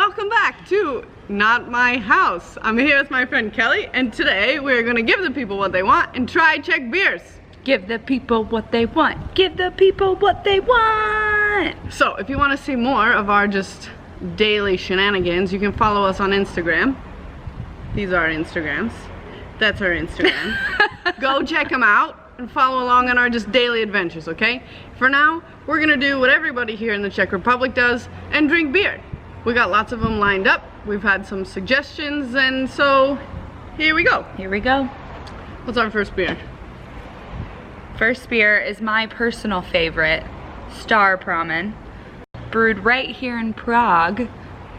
welcome back to Not My House. I'm here with my friend Kelly, and today we're gonna give the people what they want and try Czech beers. Give the people what they want. Give the people what they want. So if you want to see more of our just daily shenanigans, you can follow us on Instagram. These are our Instagrams. That's our Instagram. Go check them out and follow along on our just daily adventures, okay? For now, we're gonna do what everybody here in the Czech Republic does and drink beer. We got lots of them lined up. We've had some suggestions, and so here we go. Here we go. What's our first beer? First beer is my personal favorite, Star Pramod, brewed right here in Prague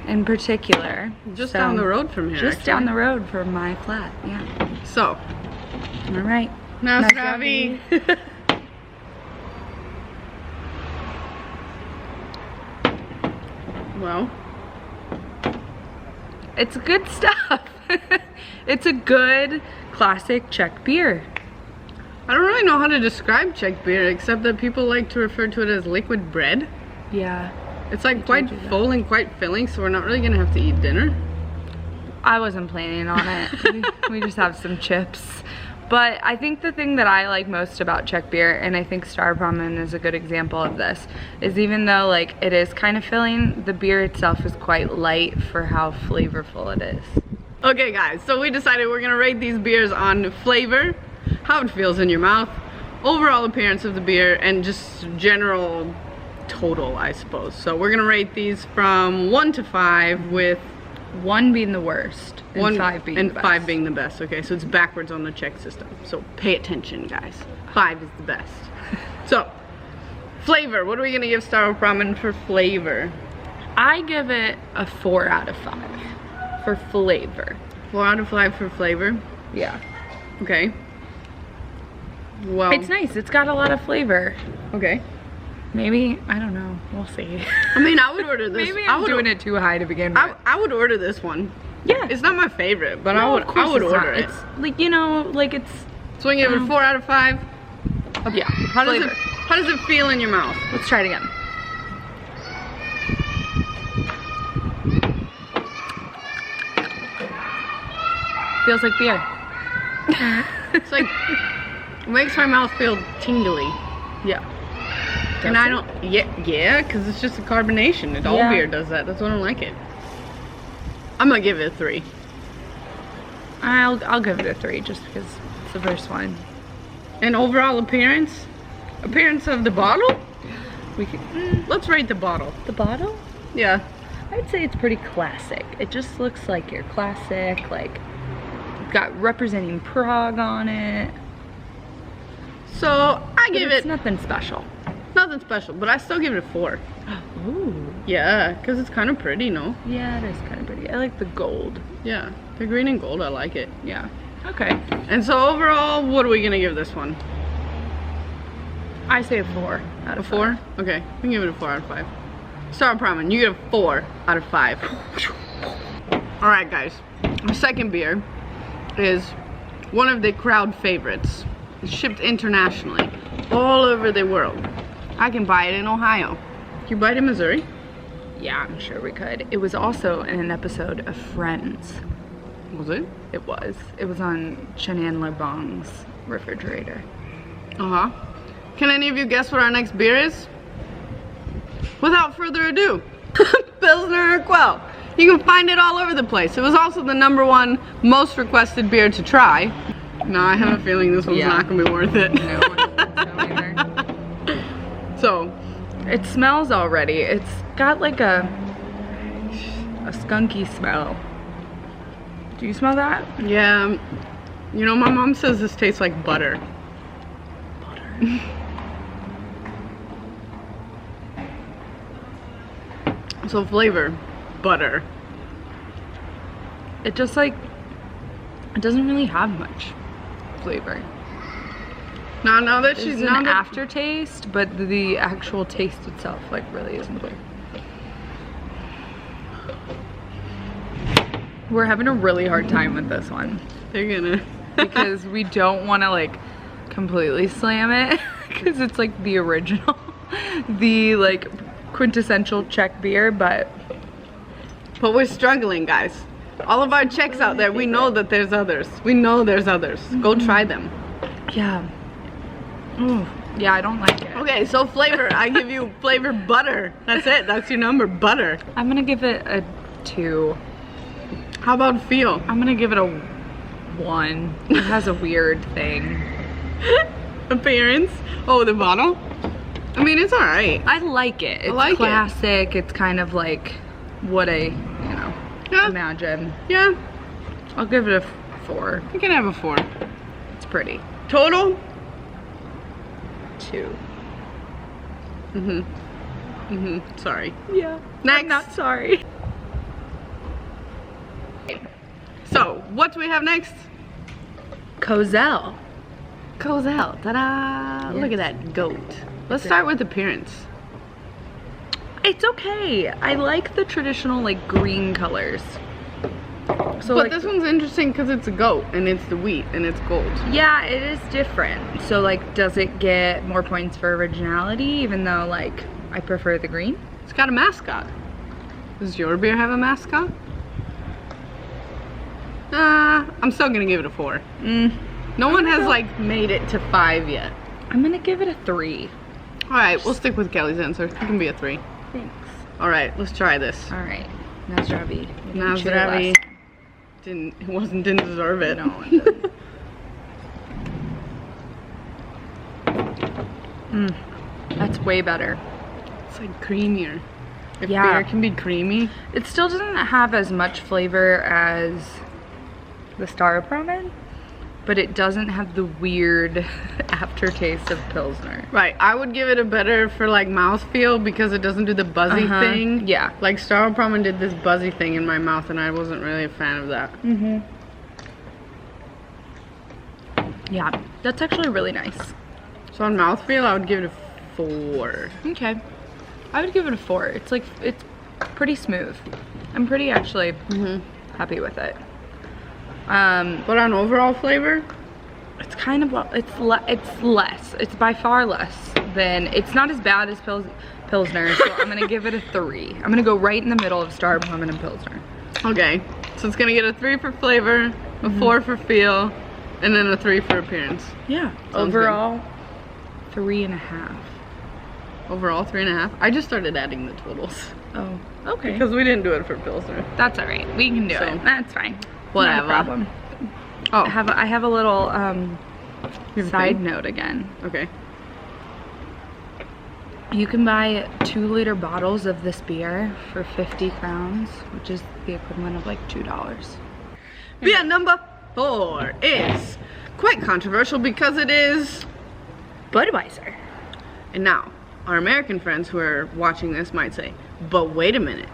in particular. Just down the road from here, Just actually. down the road from my flat, yeah. So, All right. now Nice Ravi. Well, It's good stuff. It's a good classic Czech beer. I don't really know how to describe Czech beer except that people like to refer to it as liquid bread. Yeah. It's like quite full and quite filling, so we're not really gonna have to eat dinner. I wasn't planning on it. we just have some chips. But I think the thing that I like most about Czech beer, and I think Star Pramod is a good example of this, is even though like it is kind of filling, the beer itself is quite light for how flavorful it is. Okay guys, so we decided we're gonna rate these beers on flavor, how it feels in your mouth, overall appearance of the beer, and just general total, I suppose. So we're gonna rate these from 1 to 5 with 1 being the worst, and 5 being the best. 5 being the best. Okay, so it's backwards on the Czech system. So pay attention, guys. 5 is the best. So, flavor. What are we gonna give Star Pramod for flavor? I give it a 4 out of 5 for flavor. 4 out of 5 for flavor. Yeah. Okay. Well, It's nice. It's got a lot of flavor. okay. Maybe, I don't know. We'll see. I mean, I would order this. Maybe I'm doing it too high to begin with. I would order this one. Yeah. It's not my favorite, but No, I of course would it's order not. it. It's like, you know, like it's, So we give it a 4 out of 5. yeah. How does it feel in your mouth? Let's try it again. Feels like beer. It's like it makes my mouth feel tingly. Yeah. And I don't, yeah, because it's just a carbonation. All Yeah. beer does that. That's why I don't like it. I'm gonna give it a 3. I'll give it a 3 just because it's the first one. And overall appearance of the bottle. We could, Let's rate the bottle. the bottle? Yeah. I'd say it's pretty classic. It just looks like your classic, like, it's got representing Prague on it. So I But give it's it nothing special. nothing special, but I still give it a 4. Ooh. Yeah, because it's kind of pretty, no? Yeah, it is kind of pretty. I like the gold. Yeah, the green and gold, I like it. Yeah. Okay. And so overall, what are we gonna give this one? I say a 4 out A of 4? Okay, we can give it a 4 out of 5. Star Pramod, you get a 4 out of 5. Alright guys, the second beer is one of the crowd favorites. It's shipped internationally, all over the world. I can buy it in Ohio. Can you buy it in Missouri? Yeah, I'm sure we could. It was also in an episode of Friends. Was it? It was. It was on Chenan LeBong's refrigerator. Uh-huh. Can any of you guess what our next beer is? Without further ado, Pilsner Urquell. You can find it all over the place. It was also the #1 most requested beer to try. Now I have a feeling this one's not gonna be worth it. No, I don't think so either. So, It smells already. It's got like a skunky smell. Do you smell that? yeah, you know, my mom says this tastes like butter. Butter. So flavor, butter. It just like, it doesn't really have much flavor. Now that There's she's an aftertaste, but the actual taste itself like really isn't there. We're having a really hard time with this one they're gonna because we don't want to like completely slam it because it's like the original, the like quintessential Czech beer, but But we're struggling, guys. All of our Czechs out there, we know that there's others. We know there's others. Go try them. Yeah. Ooh. Yeah, I don't like it. Okay, so flavor. I give you flavor butter. That's it. That's your number, butter. I'm gonna give it a 2. How about feel? I'm gonna give it a 1. It has a weird thing. Appearance. Oh, the bottle? I mean, it's alright. I like it. It's like classic. It's kind of like what I, Yeah. imagine. Yeah, I'll give it a 4. you can have a 4. It's pretty. Total? 2. Sorry. Yeah. Next. I'm not sorry. So, what do we have next? Kozel. Kozel. Ta-da! Yes. Look at that goat. Let's start with appearance. It's okay. I like the traditional like green colors. So But like, this one's interesting because it's a goat and it's the wheat and it's gold. yeah, it is different. So like, does it get more points for originality even though like I prefer the green? It's got a mascot. Does your beer have a mascot? I'm still gonna give it a 4. No one has like made it to 5 yet. I'm gonna give it a 3. Alright, we'll stick with Kelly's answer. It can be a 3. Thanks. Alright, let's try this. All right. Na zdraví. Na zdraví. Didn't deserve it. No, it didn't. That's way better. It's like creamier. If Yeah. beer can be creamy. It still doesn't have as much flavor as the Star Pramod, but it doesn't have the weird aftertaste of Pilsner. Right, I would give it a better for like mouthfeel because it doesn't do the buzzy thing. Yeah. Like Staropramen did this buzzy thing in my mouth and I wasn't really a fan of that. Yeah, that's actually really nice. So on mouthfeel, I would give it a 4. Okay. I would give it a 4. It's like, it's pretty smooth. I'm pretty actually happy with it. But on overall flavor, It's kind of, it's less. It's by far less than, it's not as bad as Pilsner, so I'm gonna give it a 3. I'm gonna go right in the middle of Star Pramod and Pilsner. okay. So it's gonna get a 3 for flavor, a 4 for feel, and then a 3 for appearance. Yeah. Sounds Overall, 3.5. Overall, 3.5. I just started adding the totals Oh, okay. because we didn't do it for Pilsner. That's all right. We can do So, it. That's fine. whatever. Not a problem. Oh, I have a little you have a side thing? note again. Okay. You can buy 2-liter bottles of this beer for 50 crowns, which is the equivalent of like $2. Beer number 4 is quite controversial because it is. Budweiser. And now, our American friends who are watching this might say, but wait a minute,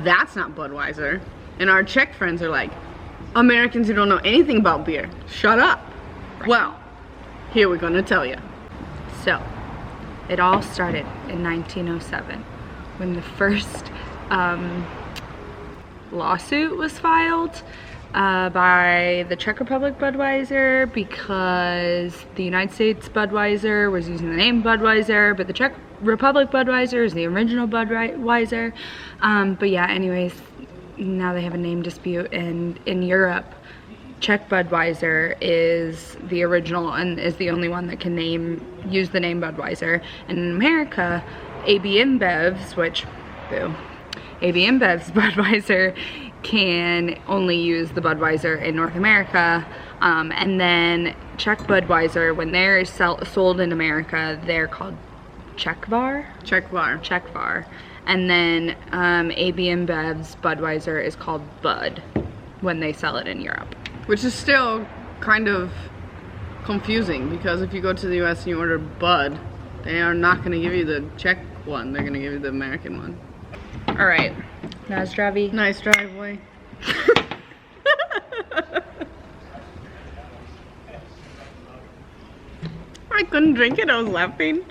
that's not Budweiser. And our Czech friends are like, Americans who don't know anything about beer, shut up. Right. Well, here we're gonna tell you. So, it all started in 1907 when the first lawsuit was filed by the Czech Republic Budweiser because the United States Budweiser was using the name Budweiser, but the Czech Republic Budweiser is the original Budweiser. But yeah, anyways, now they have a name dispute, and in Europe, Czech Budweiser is the original and is the only one that can use the name Budweiser. And in America, AB InBev's, which, boo, AB InBev's Budweiser can only use the Budweiser in North America. And then Czech Budweiser, when they're sold in America, they're called Czechvar. Czechvar. And then AB InBev's Budweiser is called Bud when they sell it in Europe. Which is still kind of confusing because if you go to the US and you order Bud, they are not going to give you the Czech one. They're going to give you the American one. All right. Na zdraví. Nice driveway. I couldn't drink it. I was laughing.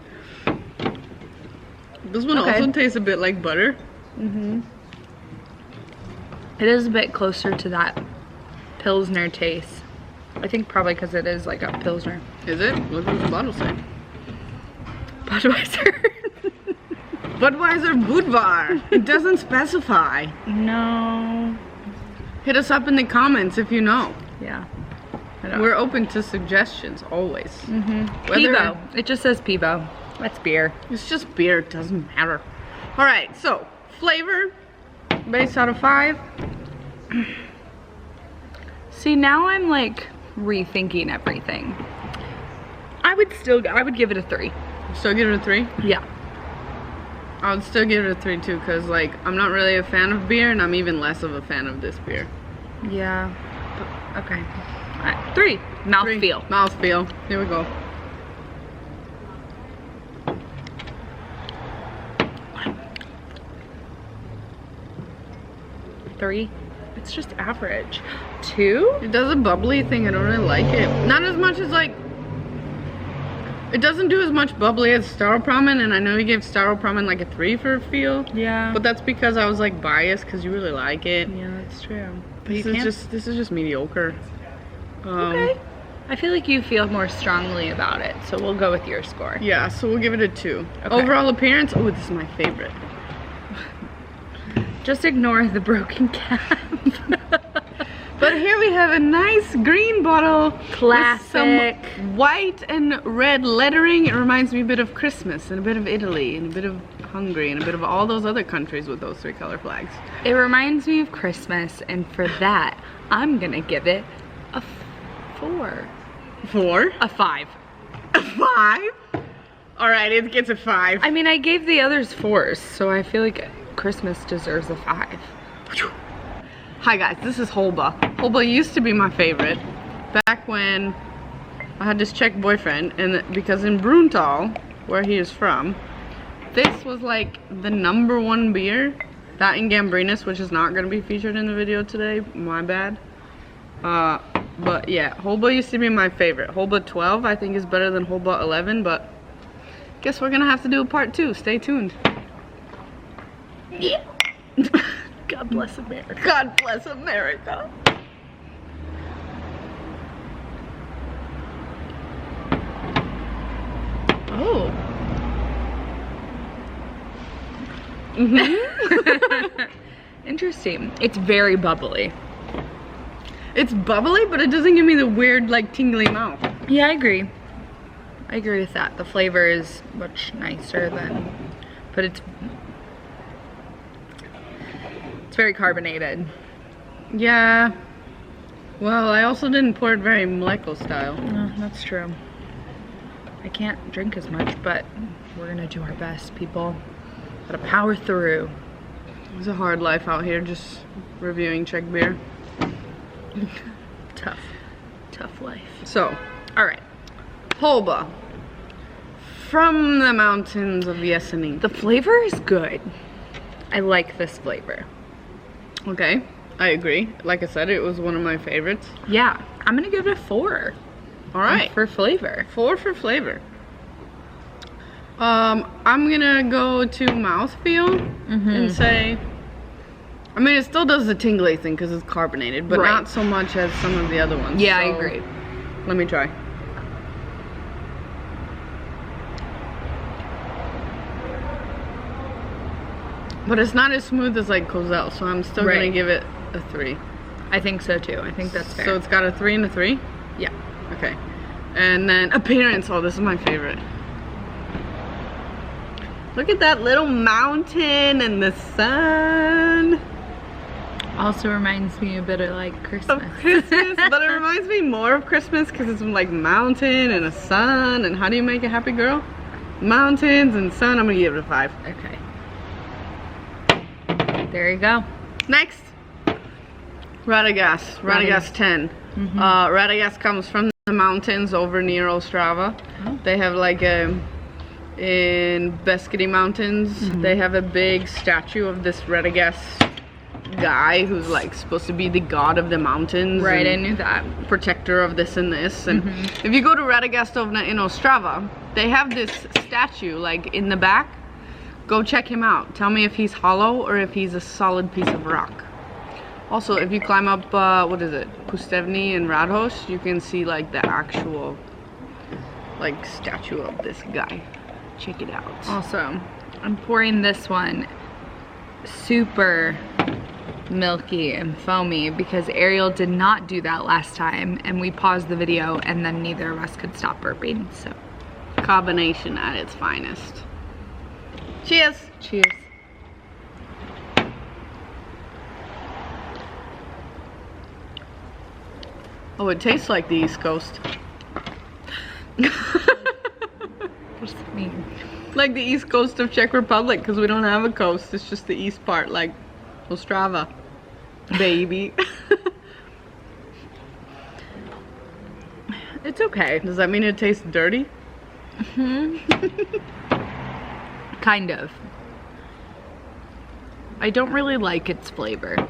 This one Okay. also tastes a bit like butter. It is a bit closer to that Pilsner taste. I think probably because it is like a Pilsner. Is it? Look what the bottle say. Budweiser. Budweiser Budvar. It doesn't specify. No. Hit us up in the comments if you know. Yeah. We're open to suggestions always. Pivo. It just says Pivo. That's beer. It's just beer. It doesn't matter. All right. So flavor, base out of 5. See, now I'm like rethinking everything. I would give it a 3. Still give it a 3. Yeah. I would still give it a 3 too, cause like I'm not really a fan of beer, and I'm even less of a fan of this beer. Yeah. But, okay. All right. 3. Mouthfeel. Mouthfeel. Here we go. Three. It's just average. 2. It does a bubbly thing. I don't really like it. Not as much as like. It doesn't do as much bubbly as Staropramen, and I know you gave Staropramen like a 3 for feel. Yeah. But that's because I was like biased because you really like it. Yeah, that's true. But This is just mediocre. Okay. I feel like you feel more strongly about it, so we'll go with your score. Yeah, so we'll give it a 2. Okay. Overall appearance, oh, this is my favorite. Just ignore the broken cap. But here we have a nice green bottle. Classic. With some white and red lettering. It reminds me a bit of Christmas and a bit of Italy and a bit of Hungary and a bit of all those other countries with those 3 color flags. It reminds me of Christmas, and for that, I'm gonna give it a 4. 4? A 5. A 5? Alright, it gets a 5. I mean, I gave the others 4s, so I feel like Christmas deserves a 5. Hi guys, this is Hobo. Hobo used to be my favorite back when I had this Czech boyfriend, and because in Bruntal, where he is from, this was like the #1 beer. That and Gambrinus, which is not going to be featured in the video today, my bad. But yeah, Hobo used to be my favorite. Hobo 12 I think is better than Hobo 11, but guess we're going to have to do a part 2. Stay tuned. Yeah. God bless America. God bless America. Oh. Interesting. It's very bubbly. It's bubbly, but it doesn't give me the weird, like, tingly mouth. Yeah, I agree. I agree with that. The flavor is much nicer than, but it's very carbonated. Yeah. Well, I also didn't pour it very mleko style. That's true. I can't drink as much, but we're gonna do our best, people. Gotta power through. It's a hard life out here just reviewing Czech beer. Tough life. So, Alright. Hobo. From the mountains of Yesenin. The flavor is good. I like this flavor. Okay, I agree. Like I said, it was one of my favorites. Yeah, I'm gonna give it a 4. Alright. For flavor. 4 for flavor. I'm gonna go to mouthfeel and say, I mean, it still does the tingly thing because it's carbonated, but not so much as some of the other ones. Yeah, so I agree. Let me try. But it's not as smooth as like Kozel, so I'm still gonna give it a 3. I think so too. I think that's fair. So it's got a 3 and a 3? Yeah. Okay. And then appearance. Oh, this is my favorite. Look at that little mountain and the sun. Also reminds me a bit of like Christmas. Of Christmas, but it reminds me more of Christmas because it's like mountain and a sun. And how do you make a happy girl? Mountains and sun. I'm gonna give it a 5. Okay. There you go. Next, Radagast. Radagast 10. Radagast comes from the mountains over near Ostrava. Oh. They have like in Beskidi Mountains, they have a big statue of this Radagast guy who's like supposed to be the god of the mountains. Right, I knew that. Protector of this and this. And if you go to Radagastovna in Ostrava, they have this statue like in the back. Go check him out. Tell me if he's hollow or if he's a solid piece of rock. Also, if you climb up, what is it, Pustevny and Radhoš, you can see like the actual like statue of this guy. Check it out. Awesome. I'm pouring this one super milky and foamy because Ariel did not do that last time and we paused the video and then neither of us could stop burping, so. Combination at its finest. Cheers. Cheers. Oh, it tastes like the East Coast. What does that mean? Like the East Coast of Czech Republic, because we don't have a coast. It's just the east part, like Ostrava. Baby. It's okay. Does that mean it tastes dirty? Kind of. I don't really like its flavor.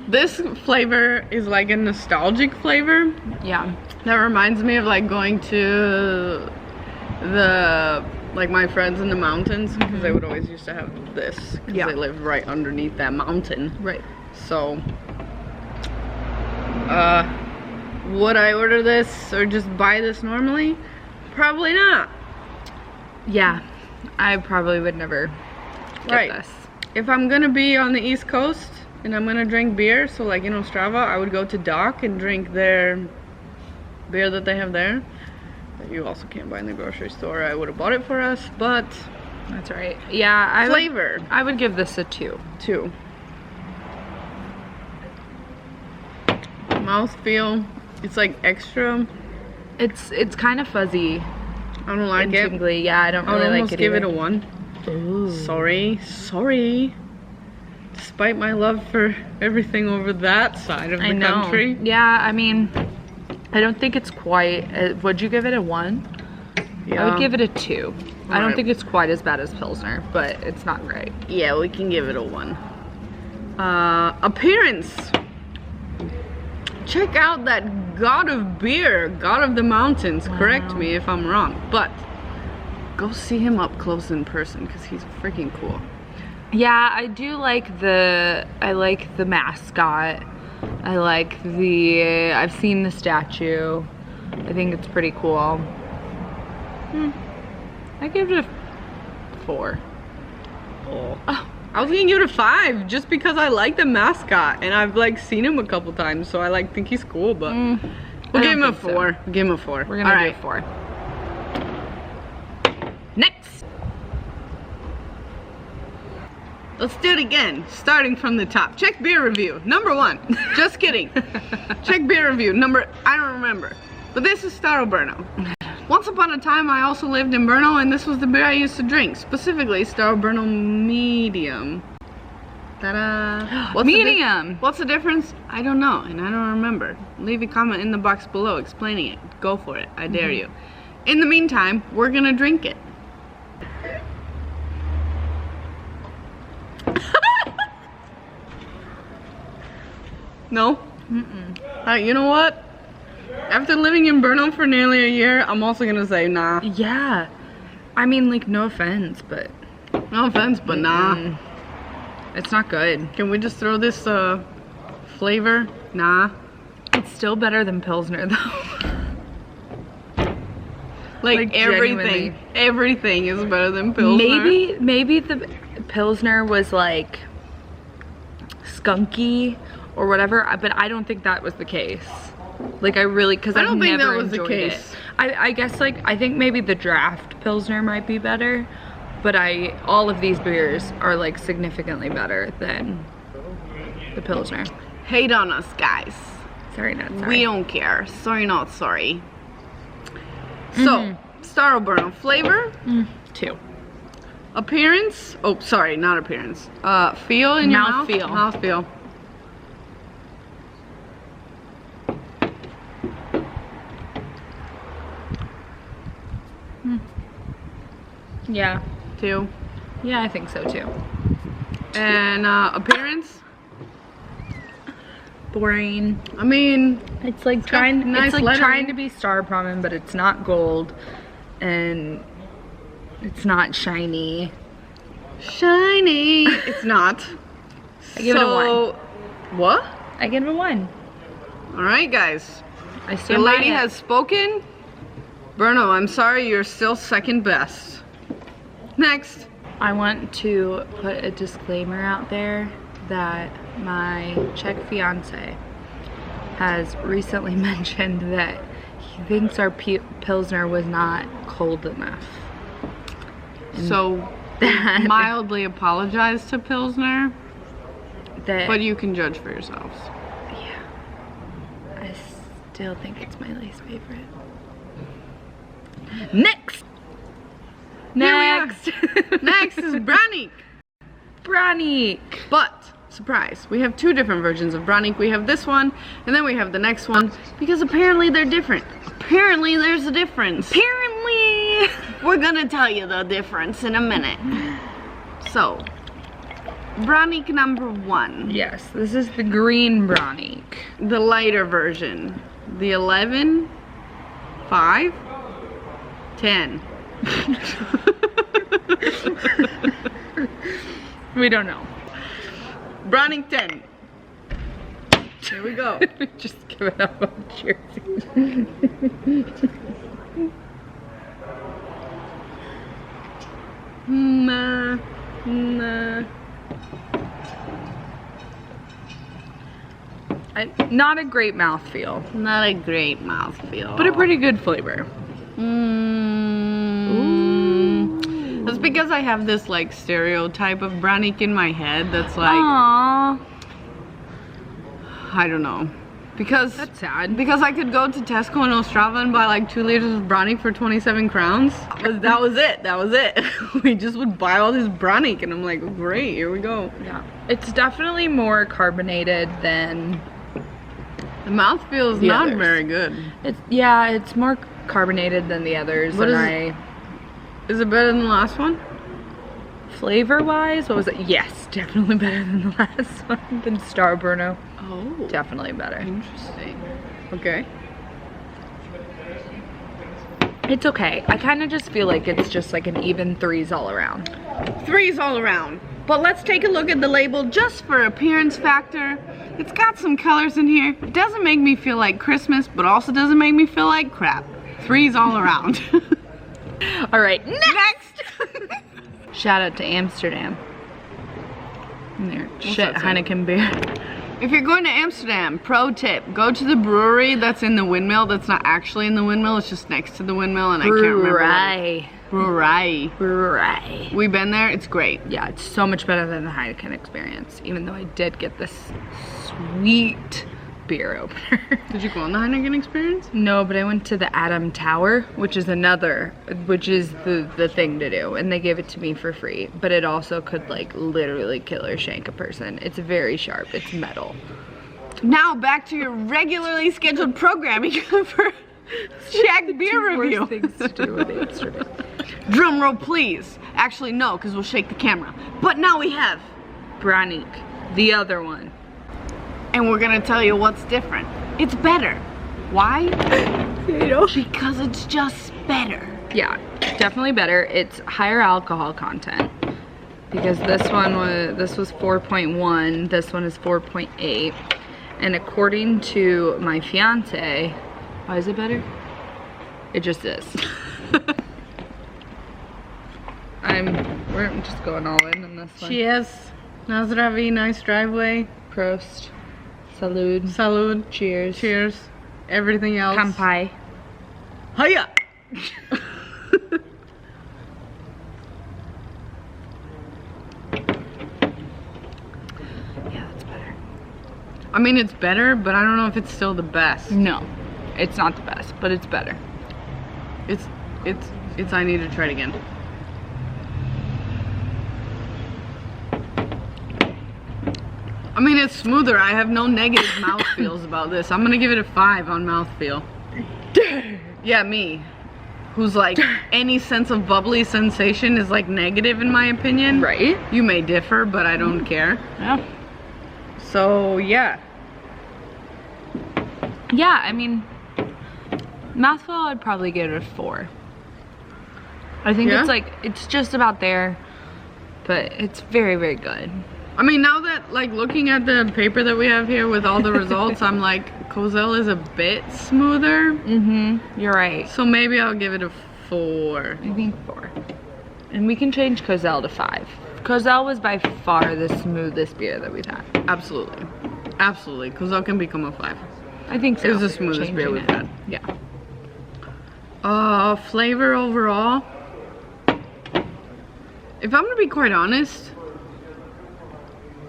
This flavor is like a nostalgic flavor. Yeah. That reminds me of like going to like my friends in the mountains, because they would always used to have this, because they lived right underneath that mountain. Right. So, would I order this or just buy this normally? Probably not. Yeah, I probably would never get this. If I'm gonna be on the East Coast and I'm gonna drink beer, so like in Ostrava, I would go to Dock and drink their beer that they have there. That you also can't buy in the grocery store. I would have bought it for us, but that's right. Yeah, flavor. I would give this a 2. 2. Mouthfeel, it's like extra. It's kind of fuzzy. I don't like it. Tingly. Yeah, I don't really like it. Give it a 1. Ooh. Sorry. Despite my love for everything over that side of the country. Yeah, I mean, I don't think it's quite. Would you give it a 1? Yeah. I would give it a 2. I don't Alright. think it's quite as bad as Pilsner, but it's not great. Yeah, we can give it a 1. Appearance. Check out that god of beer, god of the mountains. Wow. Correct me if I'm wrong, but go see him up close in person because he's freaking cool. Yeah, I do like the mascot. I like I've seen the statue. I think it's pretty cool. I give it a 4. Oh. I was gonna give it a 5 just because I like the mascot and I've like seen him a couple times, so I like think he's cool, but we'll give him a 4. So. We'll give him a 4. We're gonna do a 4. Next. Let's do it again, starting from the top. Czech beer review, number 1. Just kidding. Czech beer review, I don't remember. But this is Staro Brno. Once upon a time, I also lived in Brno, and this was the beer I used to drink. Specifically, Staro Brno Medium. Ta-da! Medium! What's the difference? I don't know, and I don't remember. Leave a comment in the box below explaining it. Go for it. I dare you. In the meantime, we're gonna drink it. No? You know what? After living in Brno for nearly a year, I'm also gonna say nah. Yeah. I mean, like, no offense, but... No offense, but nah. It's not good. Can we just throw this flavor? Nah. It's still better than Pilsner, though. like everything. Everything is better than Pilsner. Maybe the Pilsner was, like, skunky or whatever, but I don't think that was the case. Like, because I've never enjoyed it. I guess, like, I think maybe the draft Pilsner might be better, but all of these beers are, like, significantly better than the Pilsner. Hate on us, guys. Sorry, not sorry. We don't care. Sorry, not sorry. So, Staro Brno. Flavor? 2. Appearance? Oh, sorry, not appearance. Feel in your mouth? Mouthfeel. Yeah. 2. Yeah, I think so too. And appearance? Boring. I mean, it's like trying to be Star Pramod, but it's not gold, and it's not shiny. Shiny. It's not. I give it a 1. What? I give it a 1. All right, guys. I stand The by lady it. has spoken. Brno, I'm sorry, you're still second best. Next. I want to put a disclaimer out there that my Czech fiance has recently mentioned that he thinks our Pilsner was not cold enough. And so mildly apologize to Pilsner, but you can judge for yourselves. Yeah. I still think it's my least favorite. Next! Next is Branik. Branik. But, surprise, we have two different versions of Branik. We have this one, and then we have the next one, because apparently they're different. Apparently there's a difference. Apparently! We're gonna tell you the difference in a minute. So, Branik number 1. Yes, this is the green Branik. The lighter version. The 11, 5, 10. We don't know. Branik 10. Here we go. Just give it up on Jersey. Nah. Not a great mouthfeel. Not a great mouthfeel. But a pretty good flavor. That's because I have this like stereotype of Branik in my head that's like, Aww. I don't know. Because That's sad. Because I could go to Tesco and Ostrava and buy like 2 liters of Branik for 27 crowns. That was it. We just would buy all this Branik and I'm like, great, here we go. Yeah. It's definitely more carbonated than The mouthfeel is The not others. very good. it's more carbonated than the others. What and is it better than the last one? Flavor wise, what was it? Yes, definitely better than the last one. Than Star Bruno. Oh. Definitely better. Interesting. Okay. It's okay. I kind of just feel like it's just like an even 3s all around. 3s all around. But let's take a look at the label just for appearance factor. It's got some colors in here. It doesn't make me feel like Christmas, but also doesn't make me feel like crap. 3s all around. All right, Next! shout out to Amsterdam. And their shit that say? Heineken beer. If you're going to Amsterdam, pro tip, go to the brewery that's in the windmill. That's not actually in the windmill, it's just next to the windmill and I can't remember what Brewery. We've been there, it's great. Yeah, it's so much better than the Heineken experience, even though I did get this sweet beer opener. Did you go on the Heineken experience? No, but I went to the Adam Tower, which is the thing to do, and they gave it to me for free, but it also could like literally kill or shank a person. It's very sharp, it's metal. Now back to your regularly scheduled programming for Czech beer review. Worst things to do with Amsterdam. Drum roll please. Actually no, because we'll shake the camera. But now we have Branik, the other one. and we're gonna tell you what's different. It's better. Why? Because it's just better. Yeah, definitely better. It's higher alcohol content because this was 4.1, this one is 4.8, and according to my fiance, why is it better? It just is. We're just going all in on this one. Cheers. Na zdraví, nice driveway. Prost. Salud. Salud. Cheers. Cheers. Everything else. Kampai. Hiya! Yeah, that's better. I mean, it's better, but I don't know if it's still the best. No, it's not the best, but it's better. It's I need to try it again. I mean, it's smoother. I have no negative mouthfeels about this. I'm gonna give it a 5 on mouthfeel. Yeah, me. Who's like, any sense of bubbly sensation is like negative in my opinion. Right? You may differ, but I don't care. Yeah. So, yeah. Yeah, I mean, mouthfeel, I'd probably give it a 4. I think Yeah? it's just about there, but it's very, very good. I mean, now that, like, looking at the paper that we have here with all the results, I'm like, Kozel is a bit smoother. Mm-hmm, you're right. So maybe I'll give it a 4. I think 4. And we can change Kozel to 5. Kozel was by far the smoothest beer that we've had. Absolutely. Absolutely. Kozel can become a 5. I think so. It was the smoothest beer we've had. Yeah. Flavor overall. If I'm gonna be quite honest,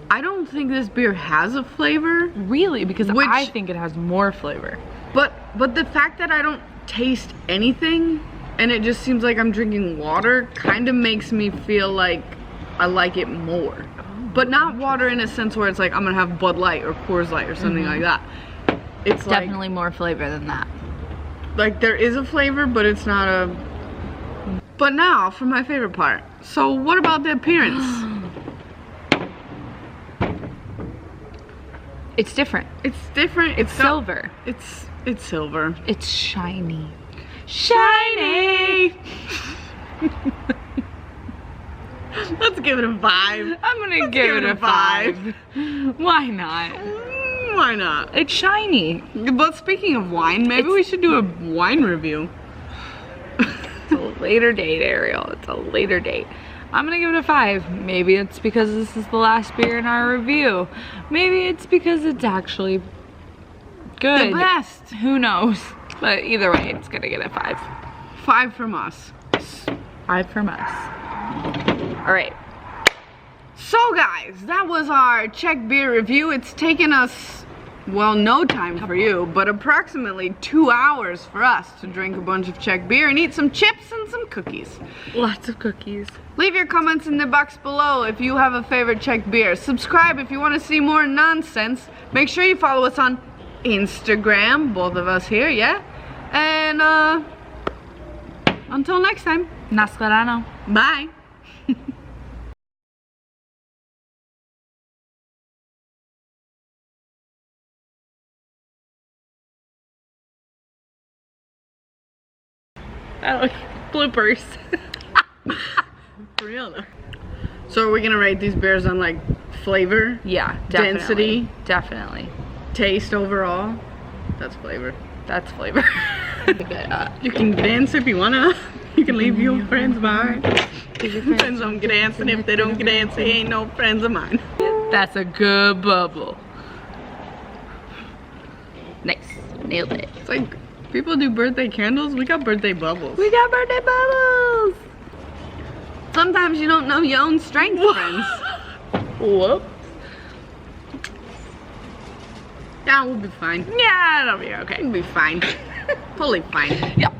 I don't think this beer has a flavor. Really? Because I think it has more flavor. But the fact that I don't taste anything and it just seems like I'm drinking water kind of makes me feel like I like it more. But not water in a sense where it's like I'm gonna have Bud Light or Coors Light or something like that. It's definitely more flavor than that. Like there is a flavor, but it's not a... But now for my favorite part. So what about the appearance? It's different. It's different. It's silver. It's silver. It's shiny. Shiny! Let's give it a 5. I'm gonna give it a 5. Why not? Why not? It's shiny. But speaking of wine, maybe we should do a wine review. It's a later date, Ariel. It's a later date. I'm gonna give it a 5. Maybe it's because this is the last beer in our review. Maybe it's because it's actually good. The best. Who knows? But either way, it's gonna get a 5. 5 from us. 5 from us. All right. So guys, that was our Czech beer review. It's taken us, well, no time for you, but approximately 2 hours for us to drink a bunch of Czech beer and eat some chips and some cookies. Lots of cookies. Leave your comments in the box below if you have a favorite Czech beer. Subscribe if you want to see more nonsense. Make sure you follow us on Instagram, both of us here, yeah? And until next time. Nashledanou. Bye. Bloopers. For real though. So are we gonna rate these beers on like flavor? Yeah, definitely. Density? Definitely. Taste overall? That's flavor. That's flavor. You can dance if you wanna. You can leave your friends behind. Friends don't dance, and if they don't dance, they ain't no friends of mine. That's a good bubble. Nice. Nailed it. It's like people do birthday candles, we got birthday bubbles. We got birthday bubbles. Sometimes you don't know your own strength, friends. Whoops. Yeah, we'll be fine. Yeah, it'll be okay. We'll be fine. Totally fine. Yep.